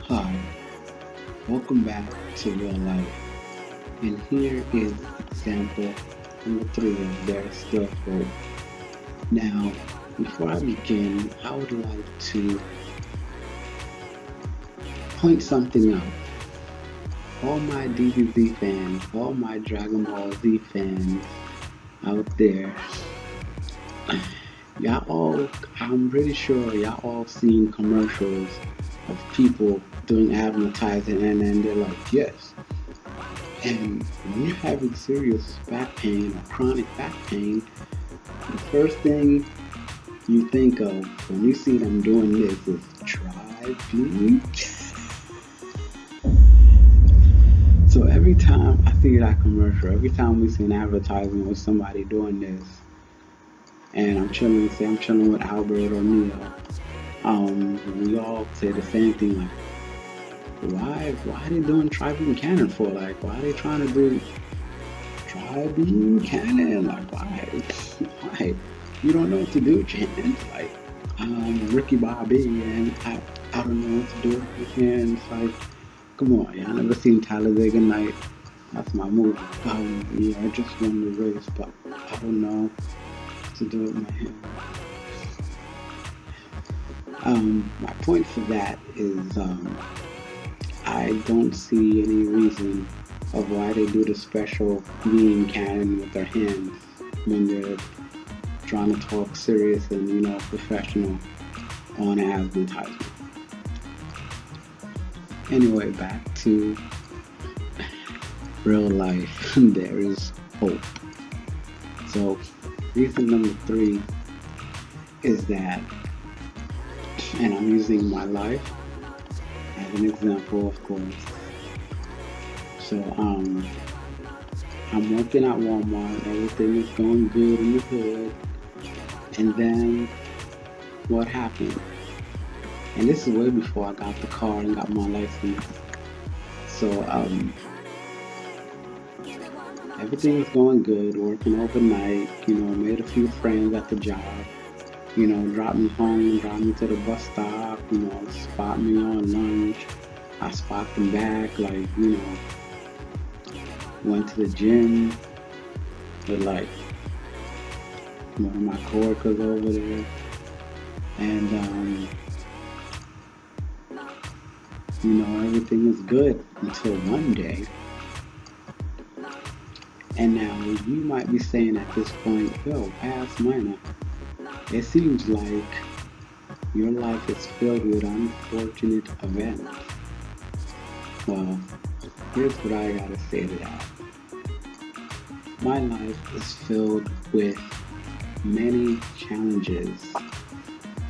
Hi, welcome back to real life. And here is example number 3 of There's Still Hope. Now, before I begin, I would like to point something out. All my DBZ fans, all my Dragon Ball Z fans out there, y'all all, I'm pretty sure y'all all seen commercials of people doing advertising and then they're like, yes. And when you're having serious back pain or chronic back pain, the first thing you think of when you see them doing this is try please. So every time I see that commercial, every time we see an advertisement with somebody doing this, and I'm chilling with Albert or Neil, we all say the same thing like, why are they doing tri-beam cannon for? Like, why are they trying to do tri-beam cannon? Like, why? Why? You don't know what to do, Jan. Like, Ricky Bobby, and I don't know what to do. And it's like, come on, y'all never seen Talladega Night? That's my movie. Yeah, I just won the race, but I don't know what to do with my hand. My point for that is, I don't see any reason of why they do the special beam cannon with their hands when they're trying to talk serious and professional on advertisement. Anyway, back to real life. There is hope. So reason number 3 is that, and I'm using my life as an example, of course. So I'm working at Walmart, everything is going good in the hood, and then what happened? And this is way before I got the car and got my license. So everything was going good, working overnight, made a few friends at the job, dropped me home, dropped me to the bus stop, spot me on lunch. I spot them back, like, went to the gym with like one of my coworkers over there, and everything was good until one day. And now you might be saying at this point, yo, past minor, it seems like your life is filled with unfortunate events. Well, here's what I gotta say to that. My life is filled with many challenges,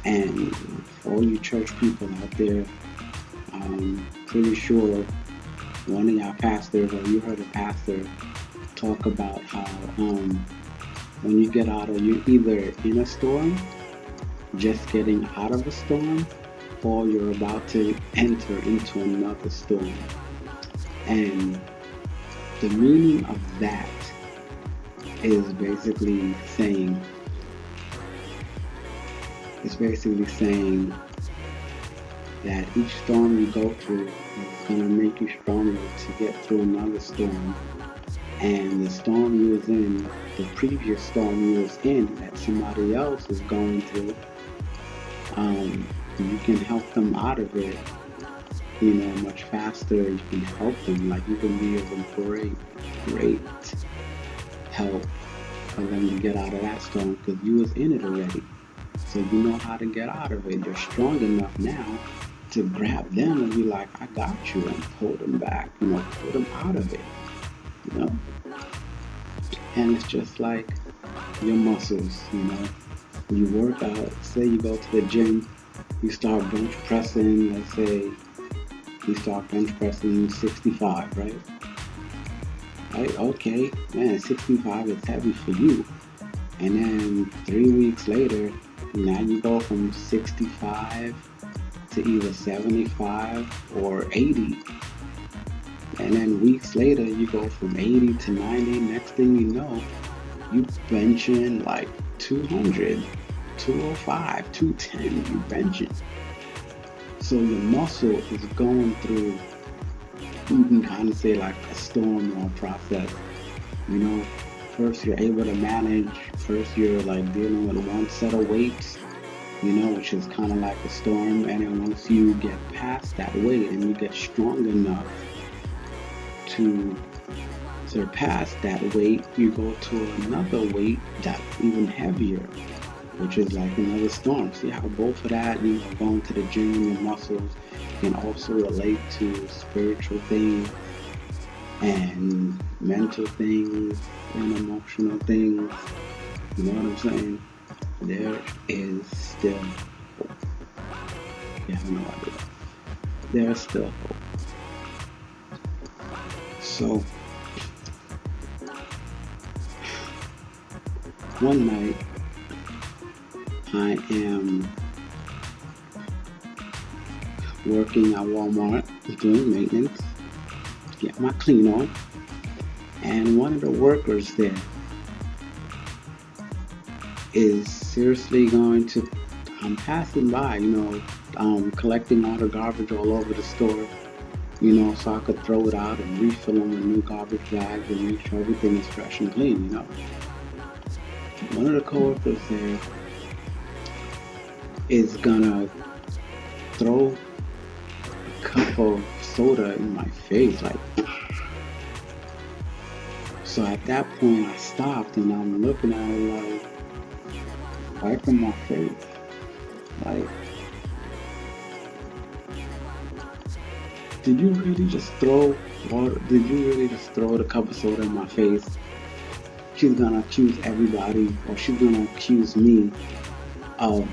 and for all you church people out there, I'm pretty sure one of y'all pastors, or you heard a pastor talk about how when you get out of, you're either in a storm, just getting out of a storm, or you're about to enter into another storm. And the meaning of that is basically saying that each storm you go through is going to make you stronger to get through another storm. And the storm you was in, the previous storm you was in that somebody else is going through, you can help them out of it, much faster. You can help them, like you can be of a great help for them to get out of that storm because you was in it already. So you know how to get out of it. You're strong enough now to grab them and be like, I got you, and pull them back, pull them out of it, And it's just like your muscles, You work out, say you go to the gym, you start bench pressing, let's say you start bench pressing 65, right? Right, okay, man, 65 is heavy for you. And then 3 weeks later, now you go from 65 to either 75 or 80. And then weeks later, you go from 80 to 90. Next thing you know, you benching like 200, 205, 210, you benching. So your muscle is going through, you can kind of say like a storm or a process. You know, first you're able to manage, first you're like dealing with one set of weights, which is kind of like a storm. And then once you get past that weight and you get strong enough to surpass that weight, you go to another weight that's even heavier, which is like another storm. See how both of that, going to the gym and your muscles can also relate to spiritual things and mental things and emotional things. You know what I'm saying? There is still hope. You have no idea. There's still hope. So, one night, I am working at Walmart doing maintenance, get my clean on, and one of the workers there is seriously going to, I'm passing by, collecting all the garbage all over the store, so I could throw it out and refill them with new garbage bags and make sure everything is fresh and clean, One of the coworkers there is gonna throw a cup of soda in my face, like. So at that point I stopped and I'm looking at her like, wiping my face, like, did you really just throw water? Did you really just throw the cup of soda in my face? She's gonna accuse everybody, or she's gonna accuse me of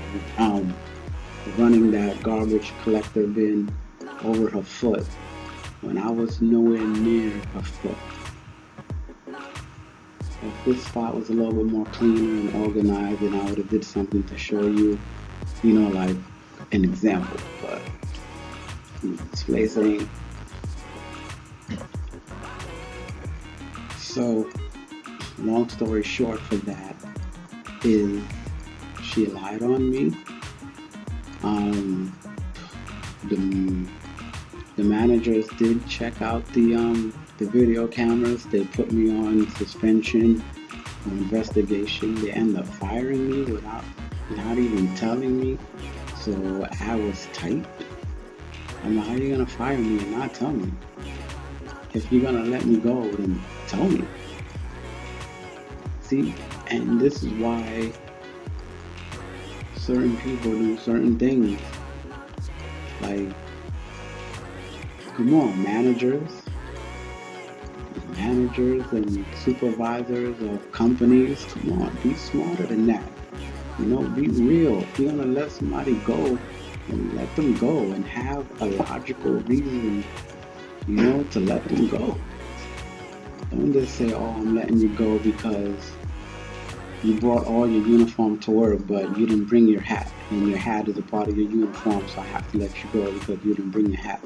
running that garbage collector bin over her foot when I was nowhere near her foot. If this spot was a little bit more cleaner and organized, then I would have did something to show you, like an example. But this place ain't. So, long story short for that is she lied on me. The managers did check out the video cameras. They put me on suspension or investigation. They ended up firing me without not even telling me. So I was tight. I'm like, how are you gonna fire me and not tell me? If you're gonna let me go, then tell me. See, and this is why certain people do certain things. Like, come on, managers and supervisors of companies, come on, be smarter than that. Be real. If you're gonna let somebody go, then let them go and have a logical reason, to let them go. Don't just say, oh, I'm letting you go because you brought all your uniform to work, but you didn't bring your hat, and your hat is a part of your uniform, so I have to let you go because you didn't bring your hat.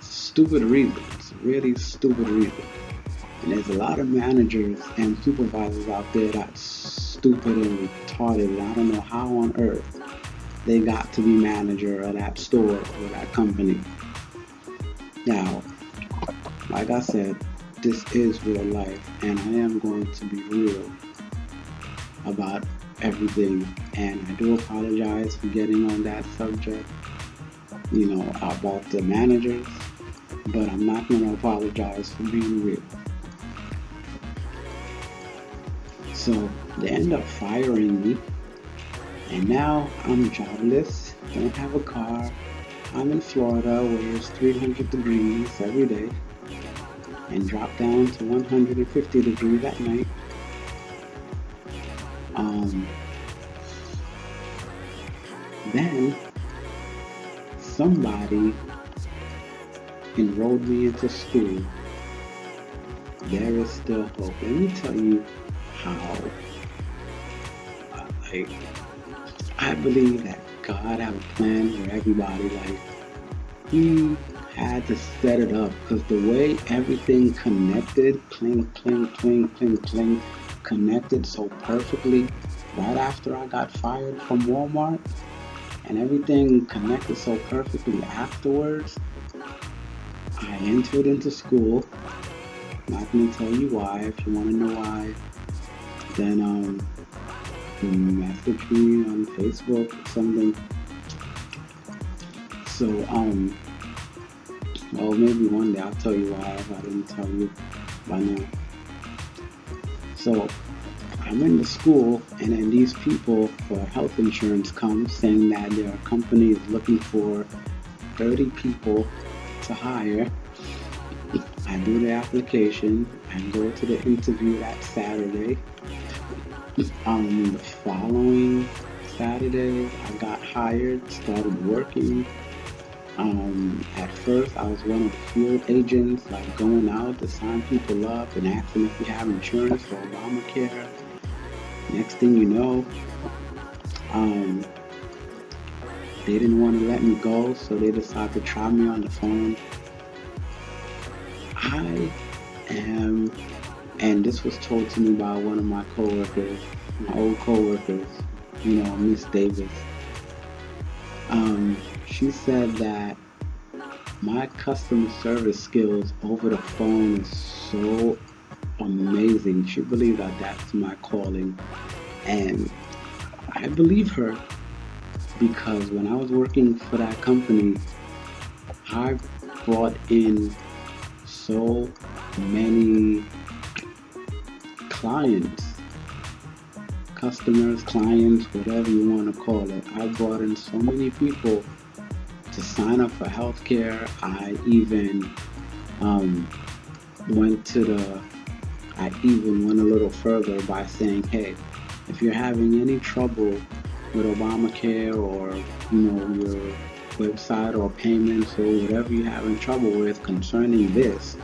Stupid reason. It's a really stupid reason. And there's a lot of managers and supervisors out there that's stupid and retarded, and I don't know how on earth they got to be manager of that store or that company. Now, like I said, this is real life, and I am going to be real about everything, and I do apologize for getting on that subject, about the managers, but I'm not going to apologize for being real. So they end up firing me, and now I'm jobless, don't have a car. I'm in Florida where it's 300 degrees every day and drop down to 150 degrees at night. Then somebody enrolled me into school. There is still hope. Let me tell you how I believe that God had a plan for everybody. Like, He had to set it up, because the way everything connected, cling, cling, cling, cling, cling, connected so perfectly right after I got fired from Walmart, and everything connected so perfectly afterwards. I entered into school. Not gonna tell you why. If you want to know why, then message me on Facebook or something. So well, maybe one day I'll tell you why if I didn't tell you by now. So I'm in the school, and then these people for health insurance come saying that their company is looking for 30 people to hire. I do the application and go to the interview that Saturday. The following Saturday, I got hired, started working. At first, I was one of the field agents, like going out to sign people up and asking if you have insurance for Obamacare. Next thing you know, um, they didn't want to let me go, so they decided to try me on the phone. I am, and this was told to me by one of my coworkers, my old coworkers, Miss Davis. She said that my customer service skills over the phone is so amazing. She believed that that's my calling, and I believe her because when I was working for that company, I brought in so many clients, customers, clients, whatever you want to call it. I brought in so many people to sign up for healthcare. I even I even went a little further by saying, hey, if you're having any trouble with Obamacare or your website or payments or whatever you're having trouble with concerning this,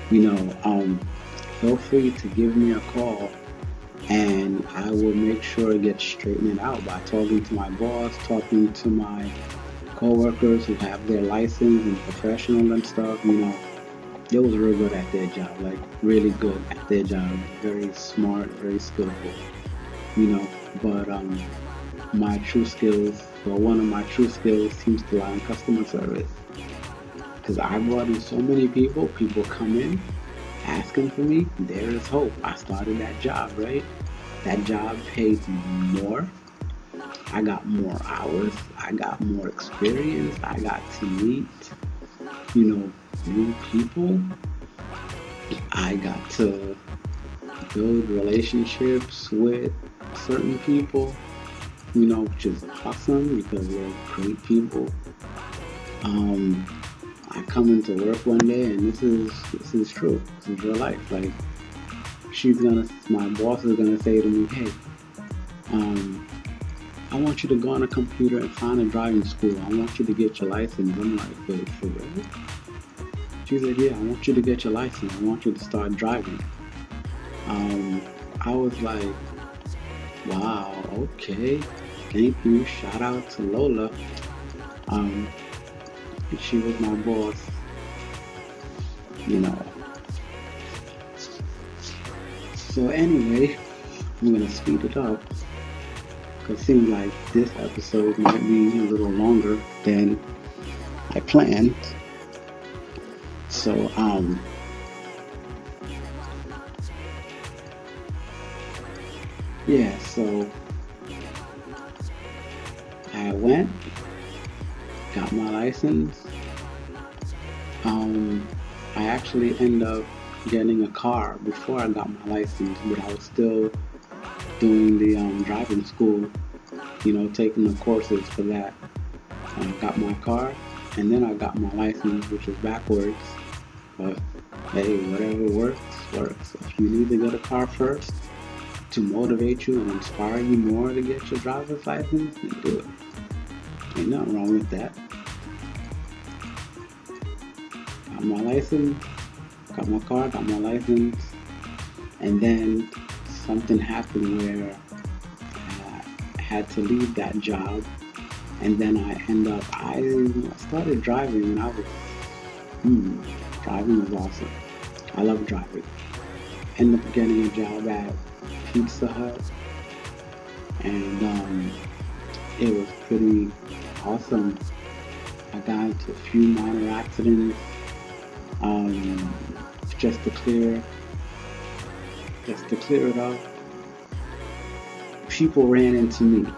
feel free to give me a call, and I will make sure it gets straightened out by talking to my boss, talking to my coworkers who have their license and professional and stuff. They was real good at their job, like really good at their job, very smart, very skillful, but my true skills, well, one of my true skills seems to lie in customer service, because I brought in so many people come in asking for me. There is hope. I started that job, right? That job paid more. I got more hours. I got more experience. I got to meet, new people. I got to build relationships with certain people, which is awesome because they're great people. I come into work one day, and this is true. This is real life. Like, my boss is gonna say to me, hey, I want you to go on a computer and find a driving school. I want you to get your license. I'm like, wait, for real? She said, yeah, I want you to get your license. I want you to start driving. I was like, wow, okay, thank you. Shout out to Lola. She was my boss, So anyway, I'm gonna speed it up because it seems like this episode might be a little longer than I planned. So yeah, so I went, got my license. I actually ended up getting a car before I got my license, but I was still doing the driving school, taking the courses for that. I got my car, and then I got my license, which was backwards. But hey, whatever works. If you need to get a car first to motivate you and inspire you more to get your driver's license, then do it. Ain't nothing wrong with that. Got my license, got my car, got my license, and then something happened where I had to leave that job, and then I started driving, and I was, driving was awesome. I love driving. Ended up getting a job at Pizza Hut, and it was pretty awesome. I got into a few minor accidents. Um, just to clear, just to clear it up, people ran into me.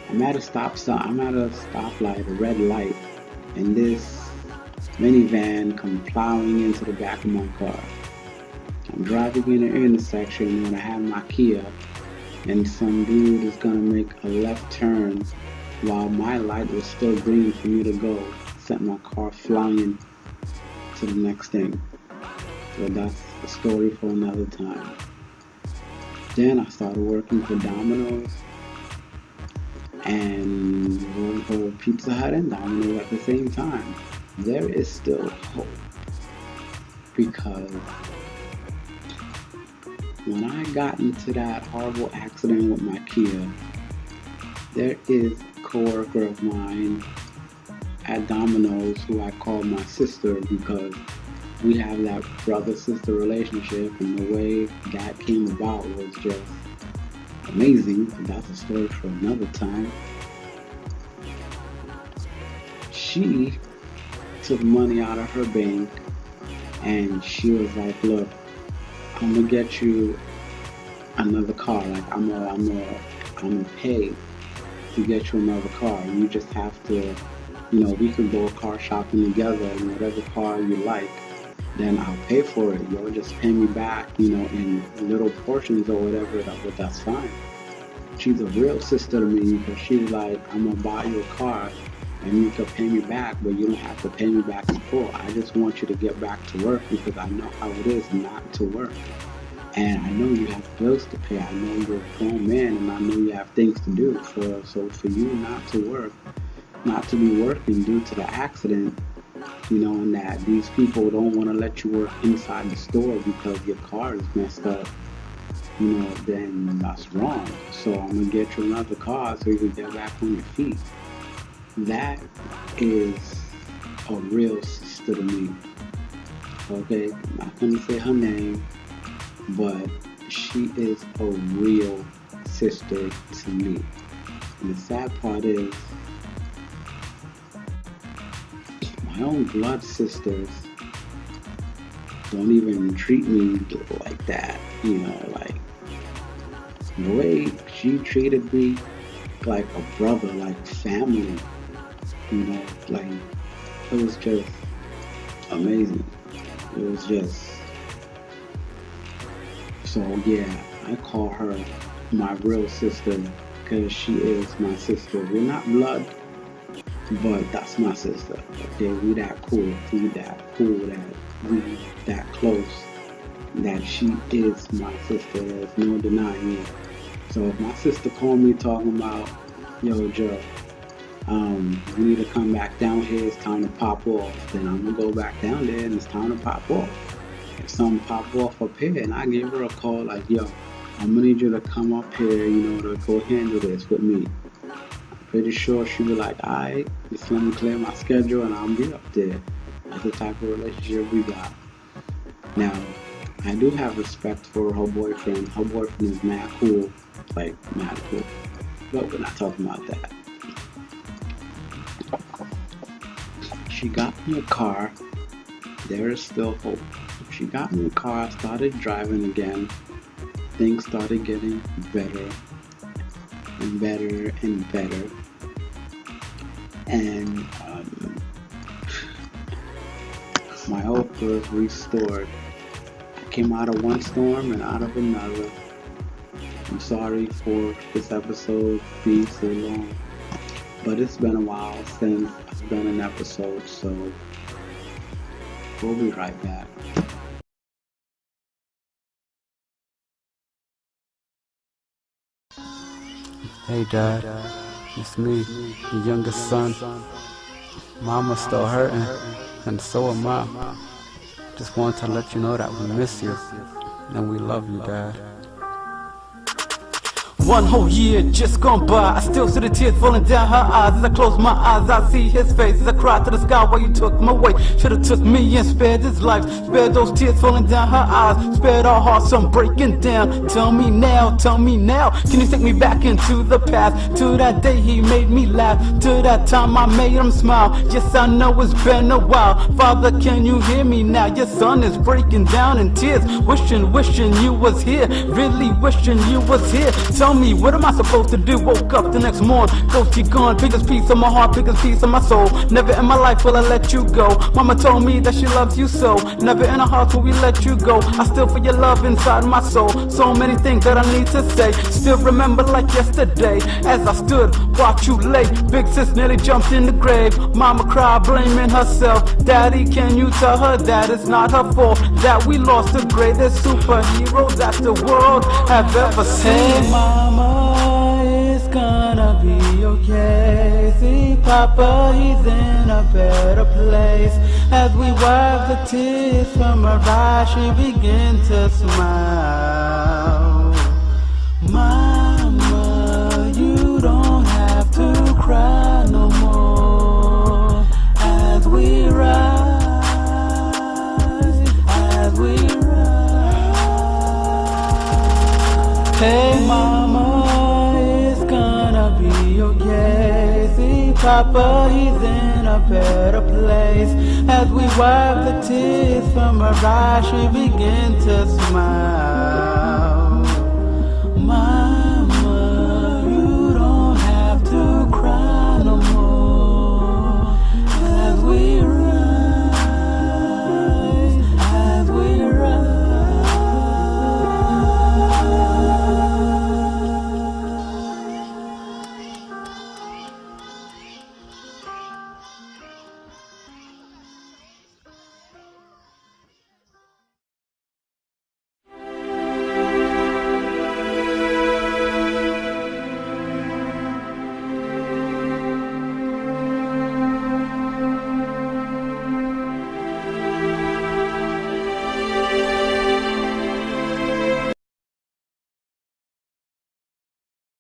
I'm at a stop sign. I'm at a stoplight, a red light, and this minivan come plowing into the back of my car. I'm driving in an intersection when I have my Kia, and some dude is gonna make a left turn while my light was still green for me to go. Sent my car flying to the next thing. So that's a story for another time. Then I started working for Domino's and working for Pizza Hut and Domino's at the same time. There is still hope because when I got into that horrible accident with my Kia, there is a coworker of mine at Domino's who I call my sister because we have that brother-sister relationship, and the way that came about was just amazing. That's a story for another time. She took money out of her bank and she was like, look, I'm gonna get you another car. Like I'm gonna pay to get you another car. You just have to, we could go car shopping together, and whatever car you like, then I'll pay for it. You'll just pay me back, in little portions or whatever, but that's fine. She's a real sister to me because she's like, I'm gonna buy you a car and you can pay me back, but you don't have to pay me back in full. I just want you to get back to work because I know how it is not to work. And I know you have bills to pay. I know you're a grown man and I know you have things to do. So for you not to work, not to be working due to the accident, and that these people don't want to let you work inside the store because your car is messed up, then that's wrong. So I'm going to get you another car so you can get back on your feet. That is a real sister to me. Okay, I'm not going to say her name, but she is a real sister to me. And the sad part is, my own blood sisters don't even treat me like that, like the way she treated me, like a brother, like family, like it was just amazing. It was just, so yeah, I call her my real sister because she is my sister. We're not blood, but that's my sister. Okay, we that cool, we that close, that she is my sister. There's no denying it. So if my sister called me talking about, yo Joe, you need to come back down here, it's time to pop off, then I'm gonna go back down there and it's time to pop off. If something pop off up here and I give her a call like, yo, I'm gonna need you to come up here, to go handle this with me. Pretty sure she'll be like, alright, just let me clear my schedule and I'll be up there. That's the type of relationship we got. Now, I do have respect for her boyfriend. Her boyfriend is mad cool. Like, mad cool. But we're not talking about that. She got me a car. There is still hope. She got me a car, I started driving again. Things started getting better and better and better. And my hope was restored. I came out of one storm and out of another. I'm sorry for this episode being so long, but it's been a while since I've done an episode, so we'll be right back. Hey Dad, it's me, your youngest son. Mama's still hurting, and so am I. Just wanted to let you know that we miss you, and we love you, Dad. 1 whole year just gone by, I still see the tears falling down her eyes. As I close my eyes, I see his face as I cry to the sky while you took my way. Should've took me and spared his life, spared those tears falling down her eyes, spared our hearts from breaking down. Tell me now, can you take me back into the past, to that day he made me laugh, to that time I made him smile? Yes, I know it's been a while. Father, can you hear me now? Your son is breaking down in tears, wishing you was here, really wishing you was here. Tell me, what am I supposed to do? Woke up the next morning, ghost you gone, biggest piece of my heart, biggest piece of my soul. Never in my life will I let you go. Mama told me that she loves you so, never in our hearts will we let you go. I still feel your love inside my soul, so many things that I need to say. Still remember like yesterday, as I stood, watch you lay. Big sis nearly jumped in the grave, mama cried blaming herself. Daddy, can you tell her that it's not her fault, that we lost the greatest superheroes that the world have ever seen? Hey mama, it's gonna be okay. See papa, he's in a better place. As we wipe the tears from her eyes, she begin to smile. Mama, you don't have to cry no more. As we rise, as we rise. Hey mama, it's gonna be okay. See papa, he's in a better place. As we wipe the tears from her eyes, she begin to smile.